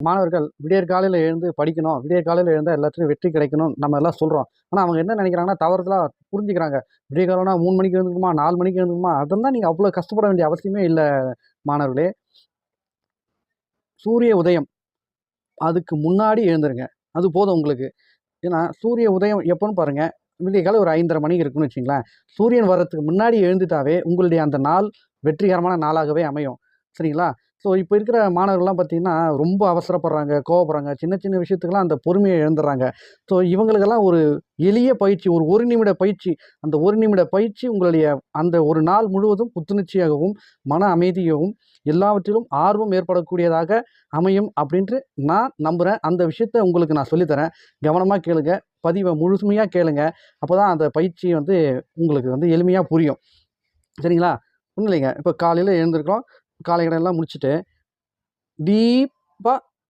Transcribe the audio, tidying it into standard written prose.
மாணவர்கள் விடியற் காலையில் எழுந்து படிக்கணும், விடியற் காலையில் எழுந்தால் எல்லாத்துலையும் வெற்றி கிடைக்கணும் நம்ம எல்லாம் சொல்கிறோம். ஆனால் அவங்க என்ன நினைக்கிறாங்கன்னா தவறுதலாக புரிஞ்சுக்கிறாங்க. விடிய காலம்னா 3 மணிக்கு எழுந்துக்குமா, 4 மணிக்கு எழுந்துக்குமா, அதெல்லாம் நீங்கள் அவ்வளோ கஷ்டப்பட வேண்டிய அவசியமே இல்லை மாணவர்களே. சூரிய உதயம் அதுக்கு முன்னாடி எழுந்துருங்க, அது போதும் உங்களுக்கு. ஏன்னா சூரிய உதயம் எப்போன்னு பாருங்கள், விடிய காலை ஒரு 5:30 மணிக்கு இருக்குன்னு வச்சுங்களேன். சூரியன் வர்றதுக்கு முன்னாடி எழுந்துட்டாவே உங்களுடைய அந்த நாள் வெற்றிகரமான நாளாகவே அமையும். சரிங்களா? ஸோ இப்போ இருக்கிற மாணவர்கள்லாம் பார்த்தீங்கன்னா ரொம்ப அவசரப்படுறாங்க, கோவப்படுறாங்க, சின்ன சின்ன விஷயத்துக்கெல்லாம் அந்த பொறுமையை இழந்துடுறாங்க. ஸோ இவங்களுக்கெல்லாம் ஒரு எளிய பயிற்சி, ஒரு நிமிட பயிற்சி, அந்த 1 நிமிட பயிற்சி உங்களுடைய அந்த ஒரு நாள் முழுவதும் புத்துணர்ச்சியாகவும், மன அமைதியாகவும், எல்லாவற்றிலும் ஆர்வம் ஏற்படக்கூடியதாக அமையும் அப்படின்ட்டு நான் நம்புகிறேன். அந்த விஷயத்த உங்களுக்கு நான் சொல்லித்தரேன். கவனமாக கேளுங்க. பதிவை முழுமையாக கேளுங்க. அப்போ தான் அந்த பயிற்சி வந்து உங்களுக்கு வந்து எளிமையாக புரியும். சரிங்களா? ஒன்றும் இல்லைங்க. இப்போ காலையில் எழுந்திருக்கிறோம். காலை கடன் எல்லாம் முடிச்சுட்டு டீப்பாக